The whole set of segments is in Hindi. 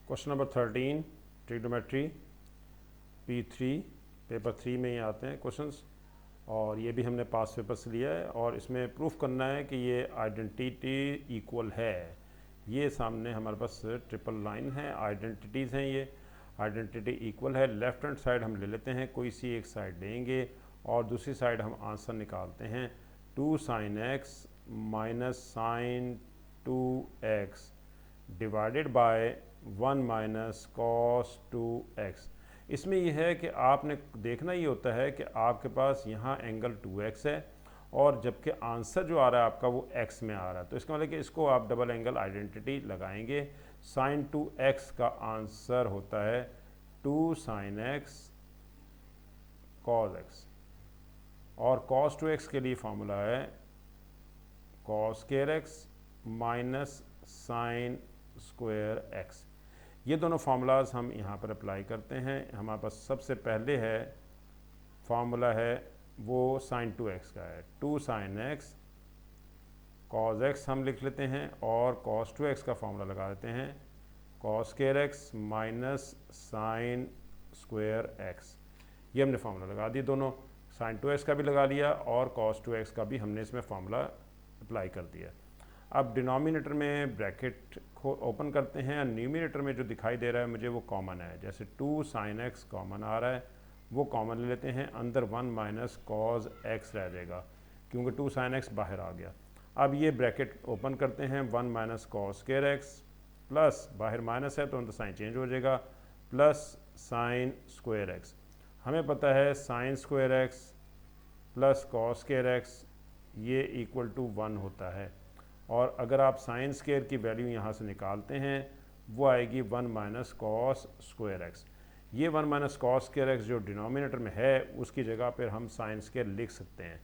Question number 13 trigonometry P3 paper 3 में ही आते हैं क्वेश्चंस, और ये भी हमने पास पेपर से लिया है और इसमें प्रूफ करना है कि ये आइडेंटिटी इक्वल है। ये सामने हमारे पास ट्रिपल लाइन है, आइडेंटिटीज़ हैं, ये आइडेंटिटी इक्वल है। लेफ्ट हैंड साइड हम ले लेते हैं, कोई सी एक साइड लेंगे और दूसरी साइड हम आंसर निकालते हैं 2 sin x minus sine 2x divided by 1 minus cos 2x। इसमें यह है कि आपने देखना ये होता है कि आपके पास यहाँ एंगल 2x है और जबकि आंसर जो आ रहा है आपका वो x में आ रहा है, तो इसका मतलब कि इसको आप डबल एंगल आइडेंटिटी लगाएंगे। साइन 2x का आंसर होता है 2 sin x cos x, और cos 2x के लिए फॉर्मूला है cos square x minus sign square x। ये दोनों फार्मूलाज हम यहाँ पर अप्लाई करते हैं। हमारे पास सबसे पहले है फार्मूला है वो साइन 2x का है, 2 sin x cos x हम लिख लेते हैं और cos 2x का फार्मूला लगा देते हैं cos square x minus sign square x। ये हमने फार्मूला लगा दिए, दोनों साइन 2x का भी लगा लिया और cos 2x का भी हमने इसमें फार्मूला अप्लाई कर दिया। अब डिनोमिनेटर में ब्रैकेट को ओपन करते हैं और न्यूमिनेटर में जो दिखाई दे रहा है मुझे वो कॉमन है, जैसे 2 sin x कॉमन आ रहा है वो कॉमन ले लेते हैं, अंदर 1 माइनस कॉज x रह जाएगा क्योंकि 2 sin x बाहर आ गया। अब ये ब्रैकेट ओपन करते हैं 1 minus cos square x plus बाहर माइनस है तो अंदर साइन चेंज हो जाएगा प्लस साइन स्क्वायर x। हमें पता है sign square x plus cos square x ये इक्वल टू 1 होता है, और अगर आप साइन स्क्वायर की वैल्यू यहाँ से निकालते हैं वो आएगी 1 माइनस कॉस स्क्वायर x। ये 1 माइनस कॉस स्क्वायर x जो डिनोमिनेटर में है उसकी जगह पर हम साइन स्क्वायर लिख सकते हैं।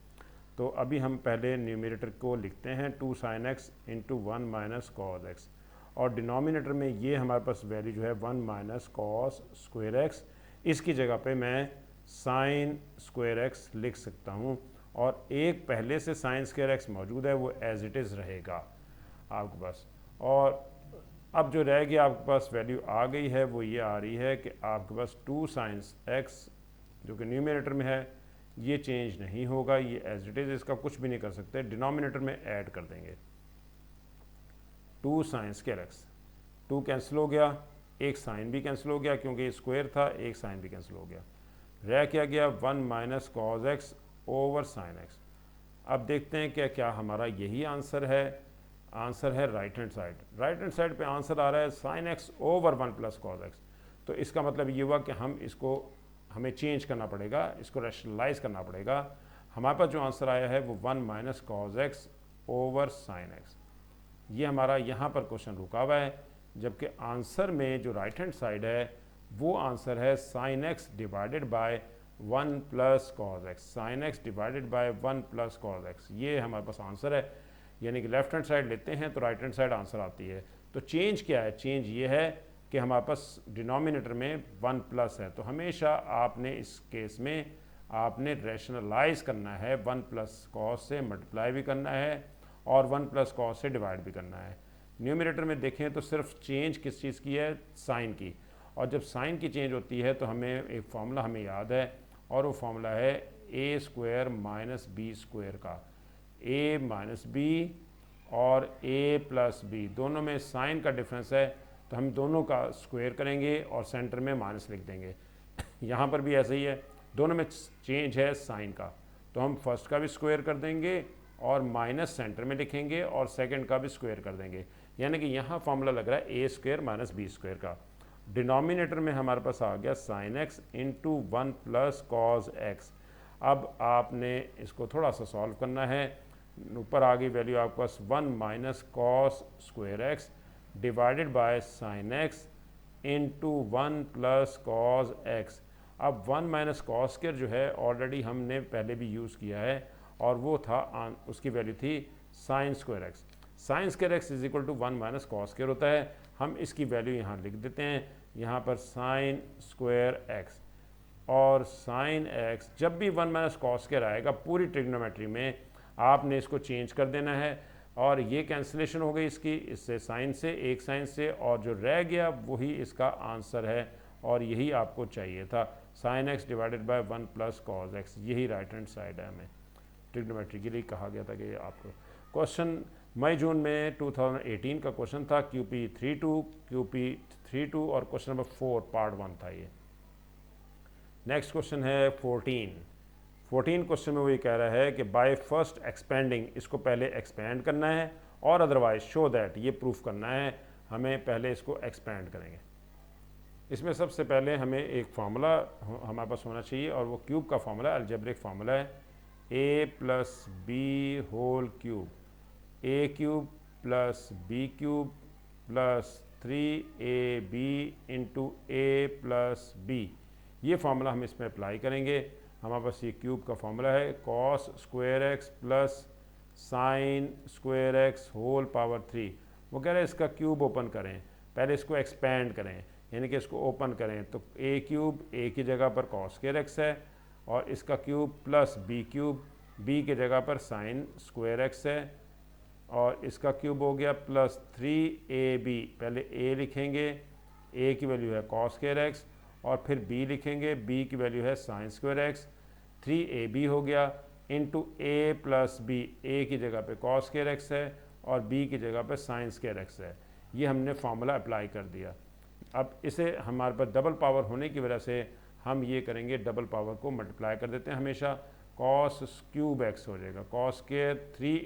तो अभी हम पहले न्यूमिनेटर को लिखते हैं 2 sin x into 1 minus cos x, और डिनोमिनेटर में ये हमारे पास वैल्यू जो है 1 माइनस कॉस स्क्वायर x, इसकी जगह पे मैं साइन स्क्वायर x लिख सकता हूँ, और एक पहले से साइन स्क्वायर x मौजूद है वो एज इट इज़ रहेगा आपके पास। और अब जो रह गया आपके पास वैल्यू आ गई है वो ये आ रही है कि आपके पास 2 sin x जो कि न्यूमिनेटर में है ये चेंज नहीं होगा, ये एज इट इज़, इसका कुछ भी नहीं कर सकते, डिनोमिनेटर में ऐड कर देंगे 2 sin स्क्वायर x। 2 कैंसिल हो गया, एक साइन भी कैंसिल हो गया क्योंकि ये स्क्वायर था, एक साइन भी कैंसिल हो गया, रह क्या गया 1 minus cos x over sine x। अब देखते हैं क्या क्या हमारा यही आंसर है। आंसर है right hand side, right hand side पे आंसर आ रहा है sine x over 1 plus cos x। तो इसका मतलब ये हुआ कि हमें चेंज करना पड़ेगा, इसको रैशनलाइज करना पड़ेगा। हमारे पास जो आंसर आया है वो 1 minus cos x over sine x। ये हमारा यहाँ पर क्वेश्चन रुका हुआ है, जबकि आंसर में जो राइट हैंड साइड है वो आंसर है sine x divided by 1 plus cos x, sine x divided by 1 plus cos x। ये हमारे पास आंसर है, यानी कि लेफ्ट हैंड साइड लेते हैं तो राइट हैंड साइड आंसर आती है। तो चेंज क्या है? चेंज ये है कि हमारे पास डिनोमिनेटर में 1 प्लस है, तो हमेशा आपने इस केस में आपने रैशनलाइज करना है, 1 प्लस कॉस से मल्टीप्लाई भी करना है और 1 प्लस कॉस से डिवाइड भी करना है। न्यूमिनेटर में देखें तो सिर्फ चेंज किस चीज़ की है? साइन की, और जब साइन की चेंज होती है तो हमें एक फार्मूला हमें याद है, और वो फार्मूला है A square minus B square का। ए माइनस बी और ए प्लस बी दोनों में साइन का डिफरेंस है, तो हम दोनों का स्क्वायर करेंगे और सेंटर में माइनस लिख देंगे। यहाँ पर भी ऐसा ही है, दोनों में चेंज है साइन का, तो हम फर्स्ट का भी स्क्वायर कर देंगे और माइनस सेंटर में लिखेंगे और सेकंड का भी स्क्वायर कर देंगे, यानी कि यहाँ फार्मूला लग रहा है A square minus B square का। डिनोमिनेटर में हमारे पास आ गया sine x into 1 plus cos x। अब आपने इसको थोड़ा सा सॉल्व करना है, ऊपर आ गई वैल्यू आपके पास 1 minus cos square x divided by sine x into 1 plus cos x। अब 1 माइनस कॉस स्क्वायर जो है ऑलरेडी हमने पहले भी यूज़ किया है, और वो था उसकी वैल्यू थी sine square x। Sine square x is equal to 1 minus cos square होता है, हम इसकी वैल्यू यहाँ लिख देते हैं, यहाँ पर साइन स्क्वायर x, और साइन x जब भी 1 माइनस कॉस स्क्वायर आएगा पूरी ट्रिग्नोमेट्री में आपने इसको चेंज कर देना है, और ये कैंसिलेशन हो गई इसकी, इससे साइन से, एक साइन से, और जो रह गया वही इसका आंसर है और यही आपको चाहिए था, sine x divided by 1 plus cos x, यही राइट हैंड साइड है। हमें ट्रिग्नोमेट्री के लिए कहा गया था कि आपको क्वेश्चन मई जून में 2018 का क्वेश्चन था, QP32 और क्वेश्चन नंबर 4 पार्ट 1 था ये। नेक्स्ट क्वेश्चन है 14 क्वेश्चन में वो ये कह रहा है कि बाय फर्स्ट एक्सपेंडिंग, इसको पहले एक्सपेंड करना है और अदरवाइज शो दैट, ये प्रूफ करना है, हमें पहले इसको एक्सपेंड करेंगे। इसमें सबसे पहले हमें एक फार्मूला हमारे पास होना चाहिए और वो क्यूब का फार्मूला, अलजेब्रिक फार्मूला है a plus B whole cube, a cube plus B cube plus 3ab into a plus B. ये फार्मूला हम इसमें अप्लाई करेंगे। हमारे पास ये क्यूब का फार्मूला है cos square X plus sine square X whole power 3। वो कह रहे हैं इसका क्यूब ओपन करें, पहले इसको एक्सपेंड करें, यानी कि इसको ओपन करें, तो a क्यूब a की जगह पर कॉस स्क्वायर एक्स है और इसका cube plus b cube b की जगह पर साइन स्क्वायर एक्स है और इसका क्यूब हो गया प्लस 3ab, पहले a लिखेंगे, a की वैल्यू है कॉस स्क्वायर एक्स और फिर b लिखेंगे, b की वैल्यू है साइन स्क्वायर एक्स, 3ab हो गया into a plus B, a की जगह पे कॉस स्क्वायर एक्स है और b की जगह पे साइन स्क्वायर एक्स है। ये हमने फार्मूला अप्लाई कर दिया। अब इसे हमारे पास डबल पावर होने की वजह से हम ये करेंगे, डबल पावर को मल्टीप्लाई कर देते हैं हमेशा, कॉस क्यूब एक्स हो जाएगा, कॉस स्क्वायर 3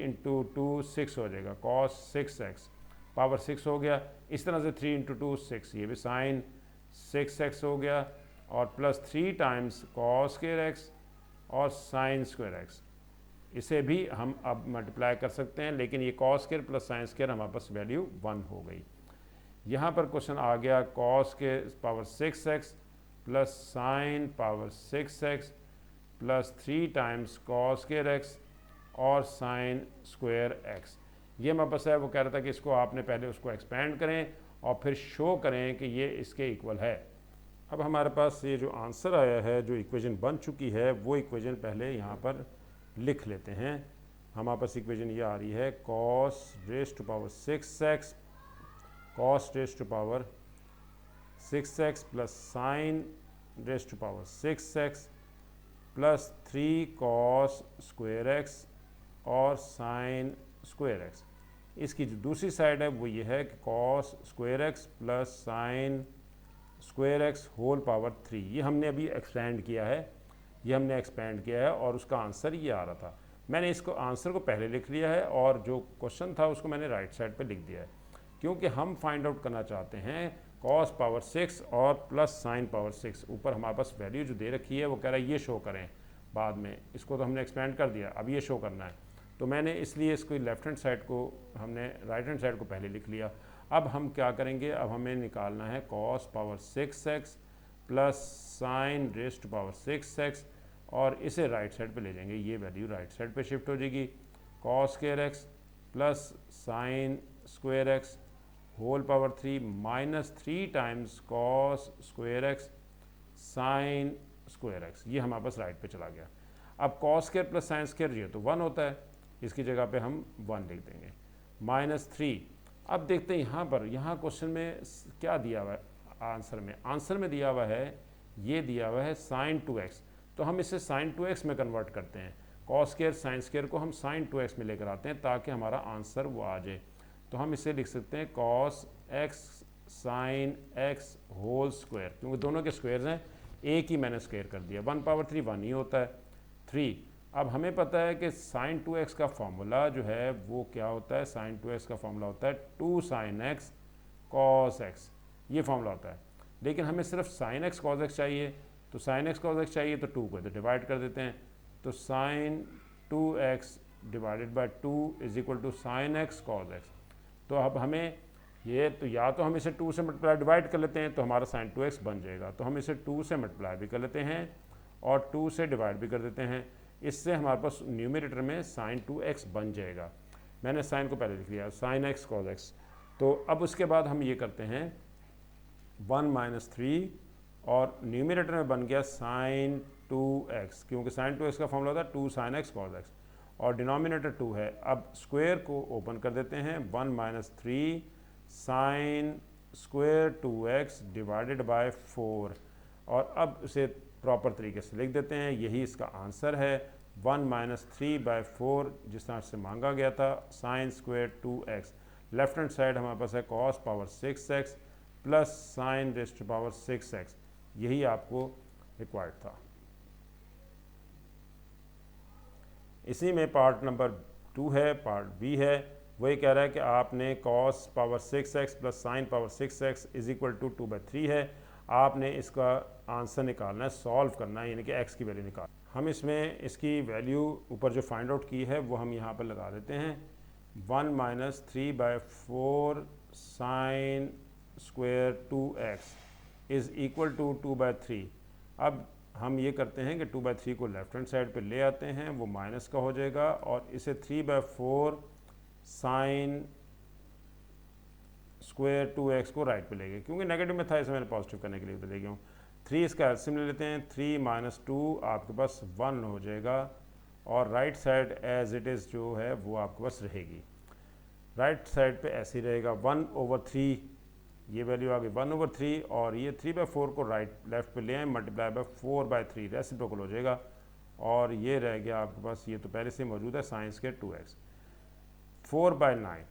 इंटू 2 6 हो जाएगा, कॉस 6x पावर 6 हो गया। इस तरह से 3 इंटू 2 6, ये भी साइन 6x हो गया और plus 3 times cos square X और साइन स्क्वायर एक्स। इसे भी हम अब मल्टीप्लाई कर सकते हैं, लेकिन ये cos square plus sine square हमारे पास वैल्यू 1 हो गई। यहाँ पर क्वेश्चन आ गया कॉस के power 6x plus sine power 6x plus 3 times cos square X और साइन स्क्वायर एक्स। ये हमारे पास है। वो कह रहा था कि इसको आपने पहले उसको एक्सपेंड करें और फिर शो करें कि ये इसके इक्वल है। अब हमारे पास ये जो आंसर आया है, जो इक्वेशन बन चुकी है, वो इक्वेशन पहले यहाँ पर लिख लेते हैं। हमारे पास इक्वेशन ये आ रही है cos raise to power 6x cos raise to power 6x plus sine raise to power 6x plus 3 cos square X और साइन स्क्वायर एक्स। इसकी जो दूसरी साइड है वो ये है कि cos square X plus sine square X whole power 3। ये हमने अभी एक्सपेंड किया है, ये हमने एक्सपेंड किया है और उसका आंसर ये आ रहा था। मैंने इसको आंसर को पहले लिख लिया है और जो क्वेश्चन था उसको मैंने राइट साइड पे लिख दिया है, क्योंकि हम फाइंड आउट करना चाहते हैं कॉस पावर 6 और प्लस साइन पावर 6। ऊपर हमारे पास वैल्यू जो दे रखी है वो कह रहा है ये शो करें बाद में, इसको तो हमने एक्सपेंड कर दिया, अब ये शो करना है। तो मैंने इसलिए इसको लेफ्ट हैंड साइड को, हमने राइट हैंड साइड को पहले लिख लिया। अब हम क्या करेंगे, अब हमें निकालना है cos power 6x plus sine raise to power 6x और इसे राइट साइड पे ले जाएंगे, ये वैल्यू राइट साइड पे शिफ्ट हो जाएगी। Cos square X plus sine square X whole power 3 minus 3 times cos square X sine square X. ये हमारे पास राइट पे चला गया। अब cos square plus sine square ये तो 1 होता है, इसकी जगह पे हम 1 लिख देंगे माइनस 3। अब देखते हैं यहाँ पर, यहाँ क्वेश्चन में क्या दिया हुआ है आंसर में दिया हुआ है, ये दिया हुआ है साइन 2x। तो हम इसे साइन 2x में कन्वर्ट करते हैं, कॉस स्क्वायर साइन स्क्वायर को हम साइन 2x में लेकर आते हैं ताकि हमारा आंसर वो आ जाए। तो हम इसे लिख सकते हैं cos x sine x whole square, क्योंकि दोनों के स्क्वायर्स हैं, एक ही मैंने स्क्वायर कर दिया, 1 पावर 3 1 ही होता है 3। अब हमें पता है कि साइन 2x का फॉर्मूला जो है वो क्या होता है, साइन 2x का फॉर्मूला होता है 2 साइन x कॉस x, ये फॉर्मूला होता है। लेकिन हमें सिर्फ साइन x कॉस x चाहिए, तो साइन x कॉस x चाहिए तो 2 को तो डिवाइड कर देते हैं, तो sine 2x divided by 2 is equal to sine x cos x। तो अब हमें ये, तो या तो हम इसे 2 से मल्टीप्लाई डिवाइड कर लेते हैं तो हमारा साइन 2x बन जाएगा, तो हम इसे 2 से मल्टीप्लाई भी कर लेते हैं और 2 से डिवाइड भी कर देते हैं। इससे हमारे पास न्यूमरेटर में साइन 2x बन जाएगा। मैंने साइन को पहले लिख लिया, साइन x कॉस x। तो अब उसके बाद हम ये करते हैं 1 माइनस 3 और न्यूमरेटर में बन गया साइन 2x, क्योंकि साइन 2x का फॉर्मूला होता है 2 साइन x कॉस x। और डिनोमिनेटर 2 है। अब स्क्वायर को ओपन कर देते हैं, 1 minus 3 sign square 2x divided bye 4, और अब इसे प्रॉपर तरीके से लिख देते हैं। यही इसका आंसर है, 1 माइनस 3/4 जिस तरह से मांगा गया था, sine square 2x। Left hand side हमारे पास है cos power 6x plus sine raised to power 6x। यही आपको रिक्वायर्ड था। इसी में पार्ट नंबर 2 है, पार्ट बी है। वही कह रहा है कि आपने cos power 6x plus sine power 6x is equal to 2/3 है। आपने इसका आंसर निकालना है, सॉल्व करना है, यानी कि x की वैल्यू निकाल। हम इसमें इसकी वैल्यू ऊपर जो फाइंड आउट की है वो हम यहाँ पर लगा देते हैं। 1 minus 3/4 sine square 2x is equal to 2/3। अब हम ये करते हैं कि 2/3 को लेफ्ट हैंड साइड पे ले आते हैं, वो माइनस का हो जाएगा, और इसे 3/4 साइन स्क्वायर 2x को राइट पे ले गए, क्योंकि नेगेटिव में था इसे मैंने पॉजिटिव करने के लिए ले गया हूँ। 3 इसका एलसीएम ले लेते हैं, 3 माइनस 2 आपके पास 1 हो जाएगा, और right side as it is जो है वो आपके पास रहेगी। राइट साइड पे ऐसे ही रहेगा, 1/3 ये वैल्यू आ गई 1/3, और ये 3/4 को राइट लेफ्ट पे ले आए, मल्टीप्लाई बाय 4/3 रेसिप्रोकल हो जाएगा, और ये रह गया आपके पास, ये तो पहले से मौजूद है, sign square 2x। 4/9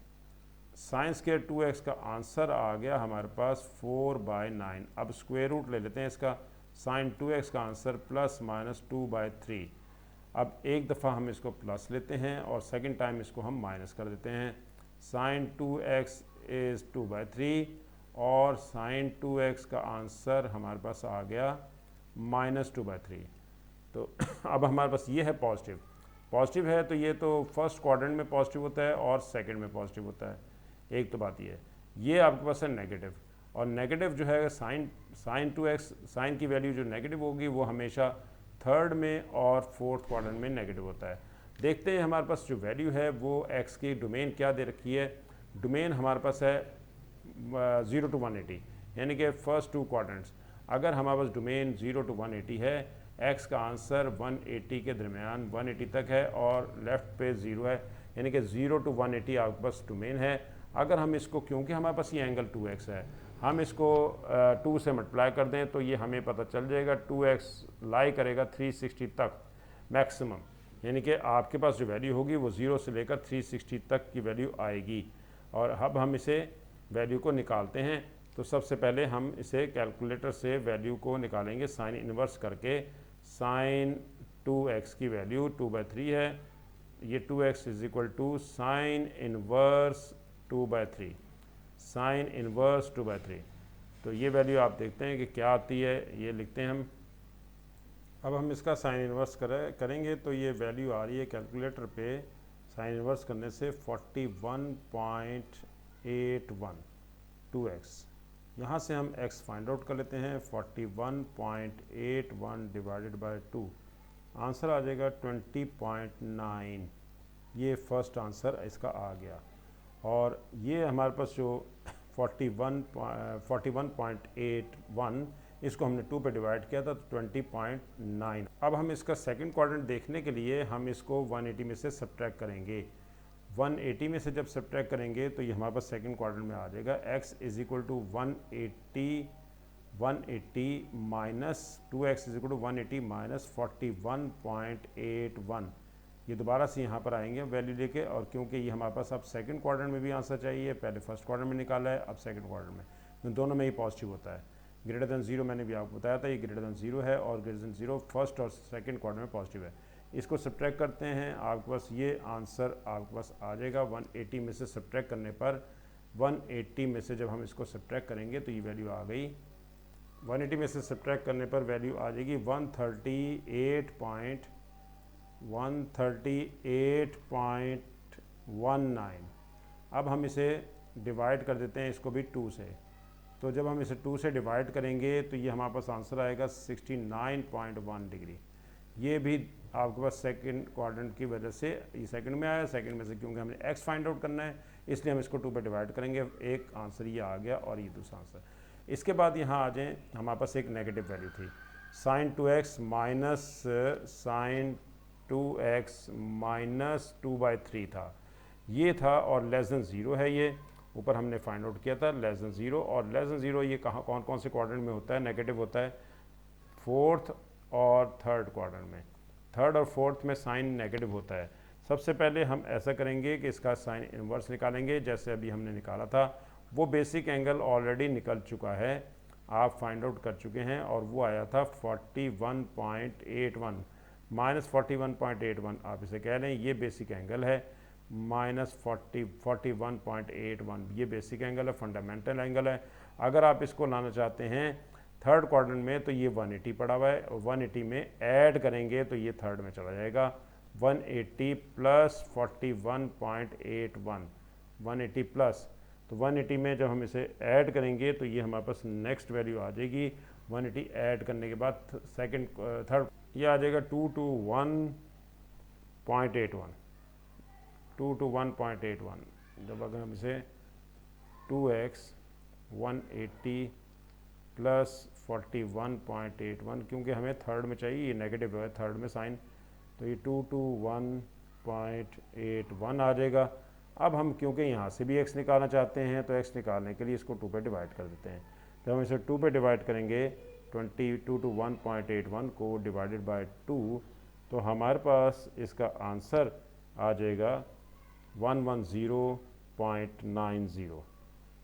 sign square 2x का आंसर आ गया हमारे पास 4/9। अब स्क्वायर रूट ले लेते हैं इसका, साइन 2x का आंसर प्लस माइनस 2/3। अब एक दफ़ा हम इसको प्लस लेते हैं और सेकंड टाइम इसको हम माइनस कर देते हैं। साइन 2x इज़ 2/3, और साइन 2x का आंसर हमारे पास आ गया -2/3। तो अब हमारे पास ये है पॉजिटिव। पॉजिटिव है तो ये तो फर्स्ट क्वाड्रेंट में पॉजिटिव होता है और सेकंड में पॉजिटिव होता है। एक तो बात ये है। ये आपके पास है नेगेटिव, और नेगेटिव जो है साइन 2x, साइन की वैल्यू जो नेगेटिव होगी वो हमेशा थर्ड में और फोर्थ क्वाड्रेंट में नेगेटिव होता है। देखते हैं हमारे पास जो वैल्यू है वो x की डोमेन क्या दे रखी है। डोमेन हमारे पास है 0 to 180, यानी कि फर्स्ट 2 क्वाड्रेंट्स। अगर हमारे पास डोमेन 0 to 180 है, x का आंसर 180 के दरमियान 180 तक है, और लेफ़्ट पे 0 है, यानी कि 0 to 180 आपके पास डोमेन है। अगर हम इसको, क्योंकि हमारे पास ये एंगल 2x है, हम इसको 2 से मल्टीप्लाई कर दें तो ये हमें पता चल जाएगा 2x लाई करेगा 360 तक मैक्सिमम, यानी कि आपके पास जो वैल्यू होगी वो 0 से लेकर 360 तक की वैल्यू आएगी। और अब हम इसे वैल्यू को निकालते हैं। तो सबसे पहले हम इसे कैलकुलेटर से वैल्यू को निकालेंगे साइन इन्वर्स करके। साइन 2x की वैल्यू 2/3 है, ये 2x is equal to sine inverse 2/3, sine inverse 2/3। तो ये वैल्यू आप देखते हैं कि क्या आती है, ये लिखते हैं हम। अब हम इसका साइन इन्वर्स करेंगे तो ये वैल्यू आ रही है कैलकुलेटर पे, साइन इन्वर्स करने से 41.81 2x। यहाँ से हम x फाइंड आउट कर लेते हैं, 41.81 डिवाइडेड बाय 2, आंसर आ जाएगा 20.9। ये फर्स्ट आंसर इसका आ गया। और ये हमारे पास जो 41.81 इसको हमने 2 पे डिवाइड किया था, तो 20.9। अब हम इसका सेकंड क्वाड्रेंट देखने के लिए हम इसको 180 में से सब्ट्रैक्ट करेंगे। 180 में से जब सब्ट्रैक्ट करेंगे तो ये हमारे पास सेकंड क्वाड्रेंट में आ जाएगा। x is equal to 180 minus 2x is equal to 180 minus 41.81। ये दोबारा से यहाँ पर आएंगे वैल्यू लेके, और क्योंकि ये हमारे पास अब सेकंड क्वाड्रेंट में भी आंसर चाहिए, पहले फर्स्ट क्वाड्रेंट में निकाला है, अब सेकंड क्वाड्रेंट में, तो दोनों में ही पॉजिटिव होता है। ग्रेटर देन 0 मैंने भी आपको बताया था, ये ग्रेटर देन 0 है, और ग्रेटर देन 0 फर्स्ट और सेकंड क्वाड्रेंट में पॉजिटिव है। इसको सब्ट्रैक्ट करते हैं, आपके पास ये आंसर आपके पास आ जाएगा। 180 में से सब्ट्रैक्ट करने पर, 180 में से जब हम इसको सब्ट्रैक्ट करेंगे तो ये वैल्यू आ गई। 180 में से सब्ट्रैक्ट करने पर वैल्यू आ जाएगी 138.19। अब हम इसे डिवाइड कर देते हैं इसको भी 2 से। तो जब हम इसे 2 से डिवाइड करेंगे तो ये हमारे पास आंसर आएगा 69.1 डिग्री। ये भी आपके पास सेकंड क्वाड्रेंट की वजह से ये सेकंड में आया। सेकंड में से क्योंकि हमने x फाइंड आउट करना है, इसलिए हम इसको 2 पे डिवाइड करेंगे। एक आंसर ये आ गया और ये दूसरा आंसर। इसके बाद यहाँ आ जाएँ, हमारे पास एक नेगेटिव वैल्यू थी, sine 2x minus sine 2x minus 2/3 था, ये था, और लेस देन ज़ीरो है, ये ऊपर हमने फाइंड आउट किया था लेस देन ज़ीरो। और लेस देन ज़ीरो ये कहाँ कौन कौन से क्वाड्रेंट में होता है? नेगेटिव होता है फोर्थ और थर्ड क्वाड्रेंट में। थर्ड और फोर्थ में साइन नेगेटिव होता है। सबसे पहले हम ऐसा करेंगे कि इसका साइन इन्वर्स निकालेंगे, जैसे अभी हमने निकाला था। वो बेसिक एंगल ऑलरेडी निकल चुका है, आप फाइंड आउट कर चुके हैं, और वो आया था 41.81 माइनस 41.81 आप इसे कह लें, ये बेसिक एंगल है। माइनस 41.81 ये बेसिक एंगल है, फंडामेंटल एंगल है। अगर आप इसको लाना चाहते हैं थर्ड क्वाड्रेंट में तो ये 180 पड़ा हुआ है, और 180 में ऐड करेंगे तो ये थर्ड में चला जाएगा। 180 प्लस 41.81 180 प्लस, तो 180 में जब हम इसे ऐड करेंगे तो ये हमारे पास नेक्स्ट वैल्यू आ जाएगी। 180 ऐड करने के बाद सेकंड थर्ड ये आ जाएगा 221.81 221.81। जब अगर हम इसे 2x 180 प्लस 41.81, क्योंकि हमें थर्ड में चाहिए, ये नेगेटिव है थर्ड में साइन, तो ये 221.81 आ जाएगा। अब हम क्योंकि यहाँ से भी x निकालना चाहते हैं तो x निकालने के लिए इसको 2 पे डिवाइड कर देते हैं। जब हम इसे 2 पे डिवाइड करेंगे 221.81 को डिवाइडेड बाय 2, तो हमारे पास इसका आंसर आ जाएगा 110.90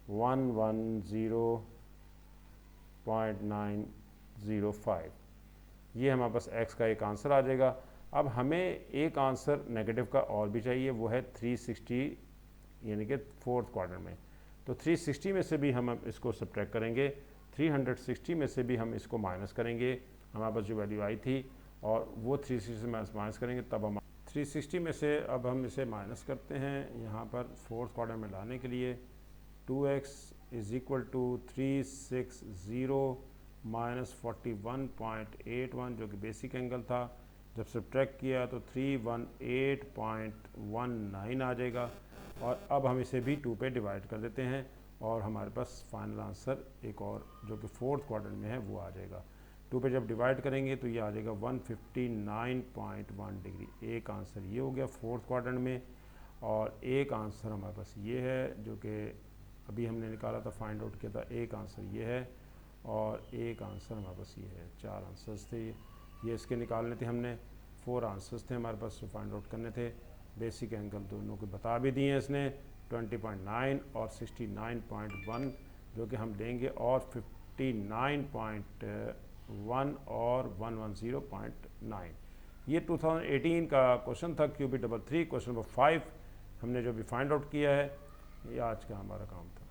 110.905। ये हमारे पास x का एक आंसर आ जाएगा। अब हमें एक आंसर नेगेटिव का और भी चाहिए, वो है 360, यानी कि फोर्थ क्वाड्रेंट में। तो 360 में से भी हम इसको सब्ट्रैक्ट करेंगे, 360 में से भी हम इसको माइनस करेंगे, हमारे पास जो वैल्यू आई थी, और वो 360 से माइनस करेंगे, तब हम 360 में से अब हम इसे माइनस करते हैं यहाँ पर फोर्थ क्वाड्रेंट में लाने के लिए। 2x is equal to 360 minus 41.81 जो कि बेसिक एंगल था। जब सब्ट्रैक्ट किया तो 318.19 आ जाएगा, और अब हम इसे भी 2 पे डिवाइड कर देते हैं, और हमारे पास फाइनल आंसर एक और जो कि फोर्थ क्वाड्रेंट में है वो आ जाएगा। 2 पे जब डिवाइड करेंगे तो ये आ जाएगा 159.1 डिग्री। एक आंसर ये हो गया फोर्थ क्वाड्रेंट में, और एक आंसर हमारे पास ये है जो कि अभी हमने निकाला था, फाइंड आउट किया था। एक आंसर ये है, और एक आंसर हमारे पास ये है। 4 आंसर्स थे ये इसके निकालने थे हमने। 4 आंसर्स थे हमारे पास जो फाइंड आउट करने थे। बेसिक एंगल दोनों को बता भी दिए हैं इसने, 20.9 और 69.1 जो कि हम देंगे, और 59.1 और 110.9। ये 2018 का क्वेश्चन था, QB 33 क्वेश्चन नंबर 5 हमने जो भी फाइंड आउट किया है। ये आज का हमारा काम था।